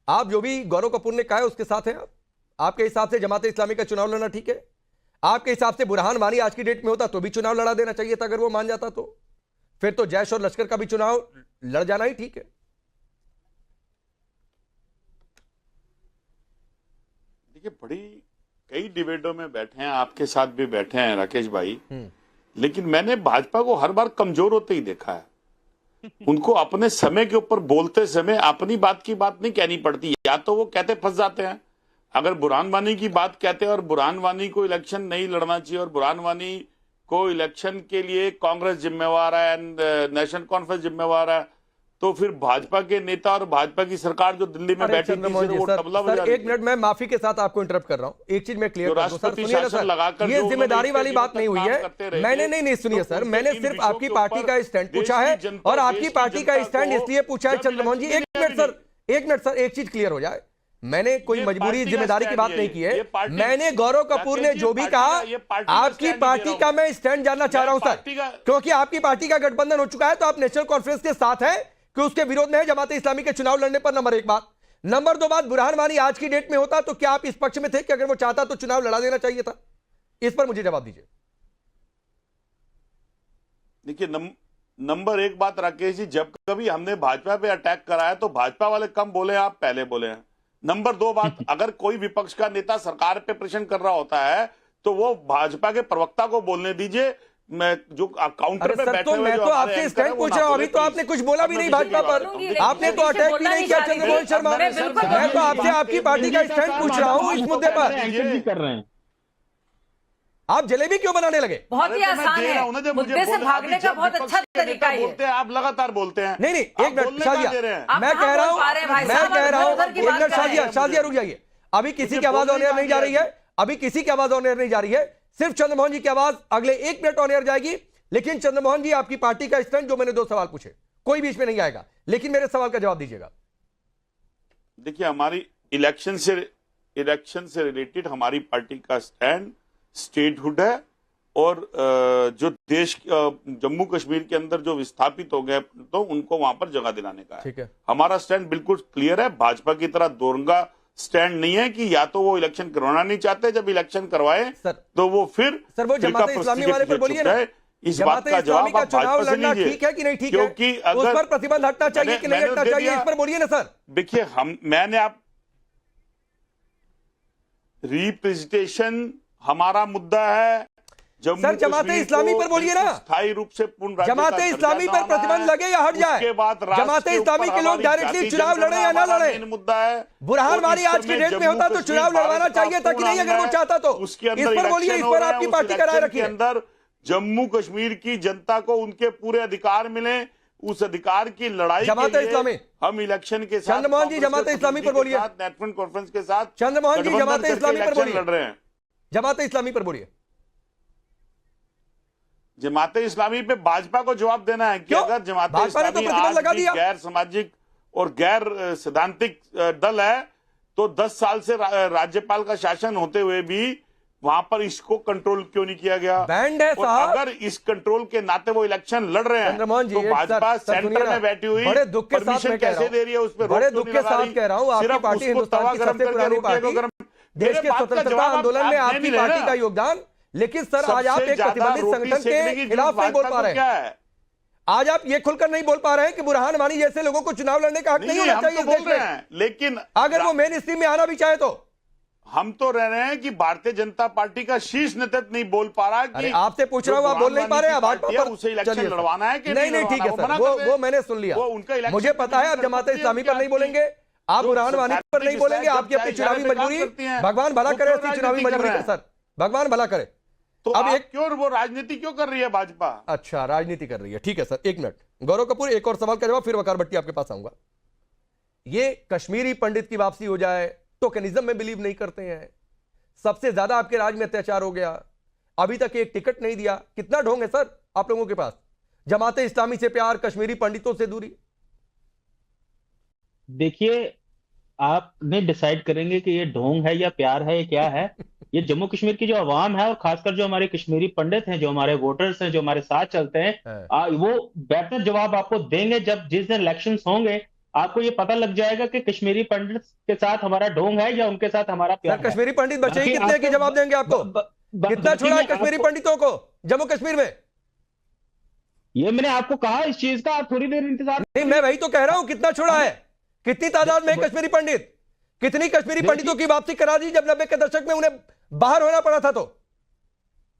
आप जो भी गौरव कपूर ने कहा है उसके साथ हैं आप? आपके हिसाब से जमात इस्लामी का चुनाव लड़ना ठीक है? आपके हिसाब से बुरहान वानी आज की डेट में होता तो भी चुनाव लड़ा देना चाहिए था, अगर वो मान जाता तो? फिर तो जैश और लश्कर का भी चुनाव लड़ जाना ही ठीक है। देखिए, बड़ी कई डिबेटों में बैठे हैं, आपके साथ भी बैठे हैं राकेश भाई, लेकिन मैंने भाजपा को हर बार कमजोर होते ही देखा है। उनको अपने समय के ऊपर बोलते समय अपनी बात की बात नहीं कहनी पड़ती, या तो वो कहते फंस जाते हैं। अगर बुरहान वानी की बात कहते हैं और बुरहान वानी को इलेक्शन नहीं लड़ना चाहिए और बुरहान वानी को इलेक्शन के लिए कांग्रेस जिम्मेवार है, नेशनल कॉन्फ्रेंस जिम्मेवार है, तो फिर भाजपा के नेता और भाजपा की सरकार जो दिल्ली में बैठी थी वो तबला बजा रही थी। एक मिनट, मैं माफी के साथ आपको इंटरप्ट कर रहा हूं, एक चीज मैं क्लियर कर दूं सर, सुनिए ना सर, ये जिम्मेदारी वाली बात नहीं हुई है। मैंने नहीं सुनिए सर, मैंने सिर्फ आपकी पार्टी का स्टैंड पूछा है, और आपकी पार्टी का स्टैंड इसलिए पूछा है चंद्रमोहन जी, एक मिनट सर, एक चीज क्लियर हो जाए। मैंने कोई मजबूरी जिम्मेदारी की बात नहीं की है। मैंने गौरव कपूर ने जो भी कहा, आपकी पार्टी का मैं स्टैंड जानना चाह रहा हूं सर, क्योंकि आपकी पार्टी का गठबंधन हो चुका है तो आप नेशनल कॉन्फ्रेंस के साथ है कि उसके विरोध में है जमात इस्लामी के चुनाव लड़ने पर? नंबर एक बात। नंबर दो बात, बुरहान वानी आज की डेट में होता तो क्या आप इस पक्ष में थे कि अगर वो चाहता तो चुनाव लड़ा देना चाहिए था? इस पर मुझे जवाब दीजिए। देखिए, नंबर एक बात राकेश जी, जब कभी हमने भाजपा पे अटैक करा है तो भाजपा वाले कम बोले, आप पहले बोले हैं। नंबर दो बात, अगर कोई विपक्ष का नेता सरकार पे प्रेशर कर रहा होता है तो वो भाजपा के प्रवक्ता को बोलने दीजिए। मैं जो काउंटर पे बैठे हुए, मैं तो आपसे स्टैंड पूछ रहा हूं, अभी तो आपने कुछ बोला भी नहीं भाजपा पर, आपने तो अटैक भी नहीं किया चंद्रमोहन शर्मा। मैं तो आपसे आपकी पार्टी का स्टैंड पूछ रहा हूं इस मुद्दे पर। कर रहे हैं आप जलेबी क्यों बनाने लगे? बहुत ही आसान है, मुद्दे से भागने का बहुत अच्छा तरीका है। बोलते हैं आप, लगातार बोलते हैं। नहीं, एक मिनट शाजिया, मैं कह रहा हूं शाजिया रुक जाइए। अभी किसी की आवाज ऑन एयर नहीं जा रही है, अभी किसी की आवाज ऑन एयर नहीं जा रही है, सिर्फ चंद्रमोहन जी की आवाज अगले 1 मिनट ऑन एयर जाएगी। लेकिन चंद्रमोहन जी, आपकी पार्टी का स्टैंड, जो मैंने 2 सवाल पूछे, कोई बीच में नहीं आएगा, लेकिन मेरे सवाल का जवाब दीजिएगा। देखिए, हमारी इलेक्शन से रिलेटेड हमारी पार्टी का स्टैंड स्टेटहुड है, और जो देश जम्मू कश्मीर के अंदर जो विस्थापित हो गए तो उनको वहां पर जगह दिलाने का है। ठीक है, हमारा स्टैंड बिल्कुल क्लियर है। भाजपा की तरह दोरंगा स्टैंड नहीं है कि या तो वो इलेक्शन करवाना नहीं चाहते, जब इलेक्शन करवाए तो वो फिर वो जमात इस्लामी वाले पर बोलिए ना, इस बात का जवाब आप चुनाव भाजपा से लड़ना लीजिए, ठीक है कि नहीं ठीक है, क्योंकि उस पर प्रतिबंध हटना चाहिए कि नहीं हटना चाहिए, इस पर बोलिए ना सर। देखिए, मैंने आप रिप्रेजेंटेशन हमारा मुद्दा है। सर, जमाते इस्लामी पर बोलिए ना, स्थायी रूप से पूर्ण जमाते इस्लामी पर प्रतिबंध लगे या हट जाए? जमाते इस्लामी के लोग डायरेक्टली चुनाव लड़े या ना लड़े? मुद्दा है। बुरहान वानी आज की डेट में होता तो चुनाव लड़वाना चाहिए था कि नहीं, अगर वो चाहता तो? इस पर बोलिए, इस पर आपकी पार्टी का राय रखिए। अंदर जम्मू कश्मीर की जनता को उनके पूरे अधिकार मिले, उस अधिकार की लड़ाई जमात इस्लामी, हम इलेक्शन के साथ, चंद्रमोहन जी जमात इस्लामी पर बोलिए, नेशनल कॉन्फ्रेंस के साथ, चंद्रमोहन जी जमात इस्लामी पर बोलिए, लड़ रहे हैं। जमात इस्लामी पर बोलिए। जमात इस्लामी पे भाजपा को जवाब देना है कि अगर जमात इस्लामी आज भी गैर सामाजिक और गैर सैद्धांतिक दल है तो 10 साल से राज्यपाल का शासन होते हुए भी वहां पर इसको कंट्रोल क्यों नहीं किया गया? बैंड है साहब। अगर इस कंट्रोल के नाते वो इलेक्शन लड़ रहे हैं तो भाजपा सेंटर में बैठी हुई बड़े दुख के साथ कैसे दे रही है? उस पर बड़े दुख के साथ कह रहा हूं, आपकी पार्टी हिंदुस्तान की सबसे पुरानी पार्टी, देश के स्वतंत्रता आंदोलन में आपकी पार्टी का योगदान, लेकिन सर आज आप एक प्रतिबंधित संगठन के खिलाफ नहीं बोल पा रहे हैं। आज आप ये खुलकर नहीं बोल पा रहे हैं कि बुरहान वानी जैसे लोगों को चुनाव लड़ने का हक नहीं होना चाहिए इस देश में, लेकिन अगर वो मेन स्ट्रीम में आना भी चाहे तो। हम तो रह रहे हैं कि भारतीय जनता पार्टी का शीर्ष नेतृत्व नहीं बोल पा रहा कि आपसे पूछ रहा हूं, आप बोल नहीं पा रहे हैं, भाजपा पर उसे इलेक्शन लड़वाना है कि नहीं? ठीक है सर, वो मैंने सुन लिया, मुझे पता है आप जमात इस्लामी पर नहीं बोलेंगे, आप बुरहान वानी पर नहीं बोलेंगे, आपकी अपनी चुनावी मजबूरी, भगवान भला करे उसकी चुनावी मजबूरी का सर, भगवान भला करे। तो अब एक क्यों वो राजनीति क्यों कर रही है भाजपा? अच्छा, राजनीति कर रही है, ठीक है सर। 1 मिनट, गौरव कपूर, एक और सवाल का जवाब, फिर वकार भट्टी आपके पास आऊंगा। ये कश्मीरी पंडित की वापसी हो जाए, टोकनिज्म में बिलीव नहीं करते हैं, सबसे ज्यादा आपके राज में अत्याचार हो गया, अभी तक एक टिकट नहीं दिया, कितना ढोंग है सर आप लोगों के पास? जमाते इस्लामी से प्यार, कश्मीरी पंडितों से दूरी। देखिए, आप नहीं डिसाइड करेंगे कि ये ढोंग है या प्यार है या क्या है। ये जम्मू कश्मीर की जो आवाम है और खासकर जो हमारे कश्मीरी पंडित हैं, जो हमारे वोटर्स हैं, जो हमारे साथ चलते हैं, वो बेहतर जवाब आपको देंगे जब जिस दिन इलेक्शंस होंगे आपको ये पता लग जाएगा कि कश्मीरी पंडित के साथ हमारा ढोंग है या उनके साथ हमारा प्यार है। कश्मीरी पंडित बचे ही बाकी कितने की जवाब देंगे आपको? कितना छोड़ा है कश्मीरी पंडितों को जम्मू कश्मीर में? ये मैंने आपको कहा इस चीज का, आप थोड़ी देर इंतजार। नहीं, मैं वही तो कह रहा हूं, कितना छोड़ा है? कितनी तादाद में कश्मीरी पंडित? कितनी कश्मीरी पंडितों की वापसी करा दी जब 90 के दशक में उन्हें बाहर होना पड़ा था? तो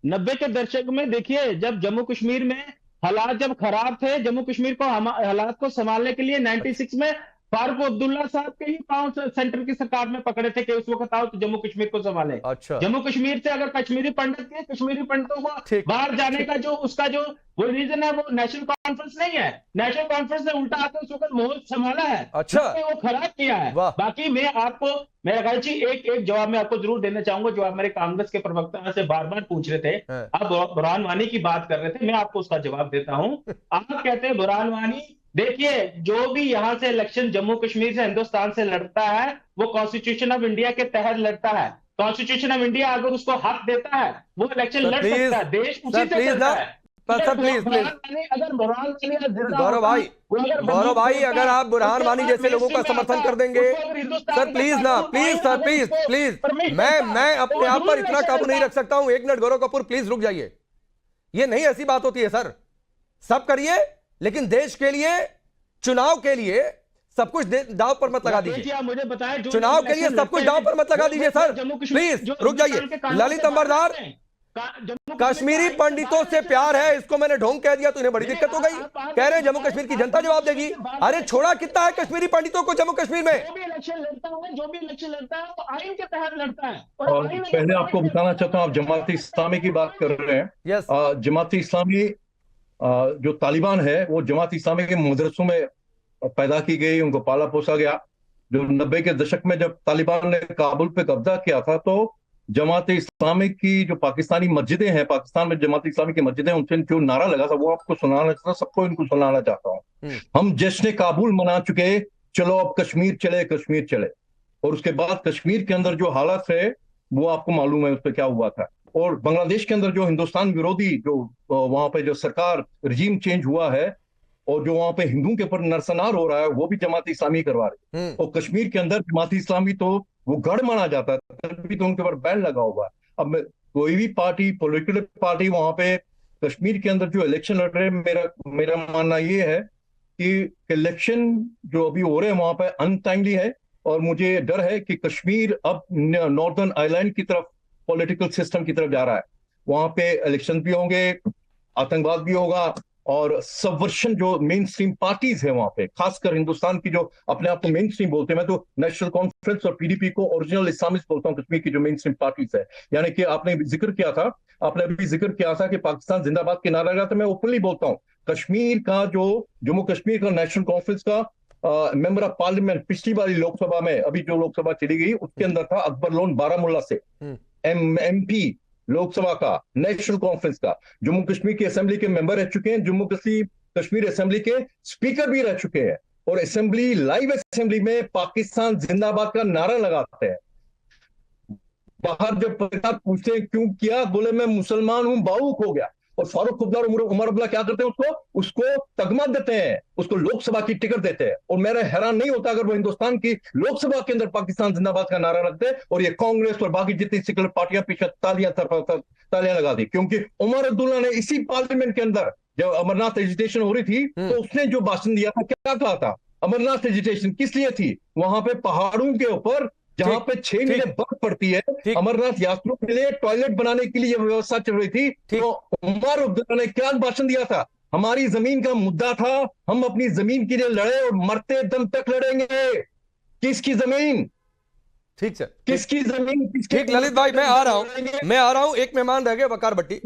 90 के दशक में देखिए, जब जम्मू कश्मीर में हालात जब खराब थे, जम्मू कश्मीर को हालात को संभालने के लिए 96 में फारूक अब्दुल्ला साहब के ही पांव सेंटर की सरकार में पकड़े थे कि उस वक्त आओ तो जम्मू कश्मीर को संभाले। अच्छा। जम्मू कश्मीर से अगर कश्मीरी पंडित के कश्मीरी पंडितों को बाहर जाने का जो उसका जो वो रीजन है, वो नेशनल कॉन्फ्रेंस नहीं है। नेशनल कॉन्फ्रेंस ने उल्टा आकर उस वक्त माहौल संभाला है। अच्छा। वो खराब किया है। बाकी मैं आपको, मेरा ख्याल जी एक जवाब मैं आपको जरूर देना चाहूंगा, जो आप मेरे कांग्रेस के प्रवक्ता से बार बार पूछ रहे थे। आप बुरहान वानी की बात कर रहे थे, मैं आपको उसका जवाब देता हूं। आप कहते हैं बुरहान वानी, देखिए जो भी यहां से इलेक्शन जम्मू कश्मीर से हिंदुस्तान से लड़ता है वो कॉन्स्टिट्यूशन ऑफ इंडिया के तहत लड़ता है। कॉन्स्टिट्यूशन ऑफ इंडिया अगर उसको हक देता है वो इलेक्शन लड़ सकता है। देश उसी से चलता है। प्लीज अगर गौरव भाई अगर आप बुरहान वानी जैसे लोगों का समर्थन कर देंगे सर, प्लीज ना, प्लीज सर, प्लीज मैं अपने आप पर इतना काबू नहीं रख सकता हूं। 1 मिनट गौरव कपूर, प्लीज रुक जाइए। ये नहीं ऐसी बात होती है सर। सब करिए लेकिन देश के लिए, चुनाव के लिए सब कुछ दांव पर मत लगा दीजिए। मुझे बताएं, चुनाव के लिए सब कुछ दांव पर मत लगा दीजिए सर, प्लीज रुक जाइए। ललित अंबरदार, कश्मीरी पंडितों से प्यार है, इसको मैंने ढोंग कह दिया तो इन्हें बड़ी दिक्कत हो गई। कह रहे हैं जम्मू कश्मीर की जनता जवाब देगी। अरे छोड़ा कितना है कश्मीरी पंडितों को जम्मू कश्मीर में? जो भी इलेक्शन लड़ता है तो आइन के तहत लड़ता है। और पहले आपको बताना चाहता हूँ, आप जमात इस्लामी की बात कर रहे हैं। जमात इस्लामी जो तालिबान है वो जमात इस्लामी के मदरसों में पैदा की गई, उनको पाला पोसा गया। जो 90 के दशक में जब तालिबान ने काबुल पे कब्जा किया था तो जमात इस्लामी की जो पाकिस्तानी मस्जिदें हैं, पाकिस्तान में जमात इस्लामी की मस्जिदें, उनसे जो नारा लगा था वो आपको सुनाना चाहता हूं, सबको इनको सुनाना चाहता हूँ। हम जश्न काबुल मना चुके, चलो अब कश्मीर चले, कश्मीर चले। और उसके बाद कश्मीर के अंदर जो हालात है वो आपको मालूम है उस पर क्या हुआ था। और बांग्लादेश के अंदर जो हिंदुस्तान विरोधी जो वहां पे जो सरकार रिजीम चेंज हुआ है और जो वहां पे हिंदुओं के ऊपर नरसंहार हो रहा है वो भी जमात इस्लामी करवा रही है। और कश्मीर के अंदर जमात इस्लामी तो वो गढ़ माना जाता है, तभी तो उनके ऊपर बैन लगा हुआ है। अब कोई भी पार्टी, पॉलिटिकल पार्टी वहां पे कश्मीर के अंदर जो इलेक्शन लड़ रहे हैं, मेरा मानना ये है कि इलेक्शन जो अभी हो रहे हैं वहां पे अनटाइमली है। और मुझे डर है कि कश्मीर अब नॉर्दर्न आइलैंड की तरफ, पॉलिटिकल सिस्टम की तरफ जा रहा है। वहां पे इलेक्शन भी होंगे, आतंकवाद भी होगा और सबवर्शन जो मेन स्ट्रीम पार्टीज है वहां पे, खासकर हिंदुस्तान की जो अपने आप को मेन स्ट्रीम बोलते हैं, मैं तो नेशनल कॉन्फ्रेंस और पीडीपी को ओरिजिनल इस्लामिस्ट बोलता हूँ, कश्मीर की जो मेन स्ट्रीम पार्टीज है। यानी कि आपने जिक्र किया था, आपने अभी जिक्र किया था कि पाकिस्तान जिंदाबाद के नारा लगा था। मैं ओपनली बोलता हूँ, कश्मीर का जो जम्मू कश्मीर का नेशनल कॉन्फ्रेंस का मेंबर ऑफ पार्लियामेंट पिछली वाली लोकसभा में, अभी जो लोकसभा चली गई उसके अंदर था अकबर लोन बारामुल्ला से, एमपी लोकसभा का, नेशनल कॉन्फ्रेंस का, जम्मू कश्मीर की असेंबली के मेंबर रह चुके हैं, जम्मू कश्मीर असेंबली के स्पीकर भी रह चुके हैं और असेंबली, लाइव असेंबली में पाकिस्तान जिंदाबाद का नारा लगाते हैं। बाहर जब पत्रकार पूछते हैं क्यों किया, बोले मैं मुसलमान हूं, भावुक हो गया। और फारूक अब्दुल्ला और उमर अब्दुल्ला क्या करते हैं, उसको तगमा देते हैं, उसको लोकसभा की टिकट देते हैं। और मेरा हैरान नहीं होता अगर वो हिंदुस्तान की लोकसभा के अंदर पाकिस्तान जिंदाबाद का नारा रखते और ये कांग्रेस और बाकी जितनी सेकुलर पार्टियां पीछे तालियां लगा दी। क्योंकि उमर अब्दुल्ला ने इसी पार्लियामेंट के अंदर जब अमरनाथ एजिटेशन हो रही थी तो उसने जो भाषण दिया था, क्या कहा था? अमरनाथ एजिटेशन किस लिए थी? वहां पे पहाड़ों के ऊपर जहां पे 6 महीने बर्फ पड़ती है, अमरनाथ यात्रियों के लिए टॉयलेट बनाने के लिए व्यवस्था चल रही थी, तो उमर अब्दुल्ला ने क्या भाषण दिया था? हमारी जमीन का मुद्दा था, हम अपनी जमीन के लिए लड़े और मरते दम तक लड़ेंगे। किसकी जमीन? ठीक सर, किसकी जमीन? ठीक ललित भाई, मैं आ रहा हूं, एक मेहमान रह गए, वकार भट्टी।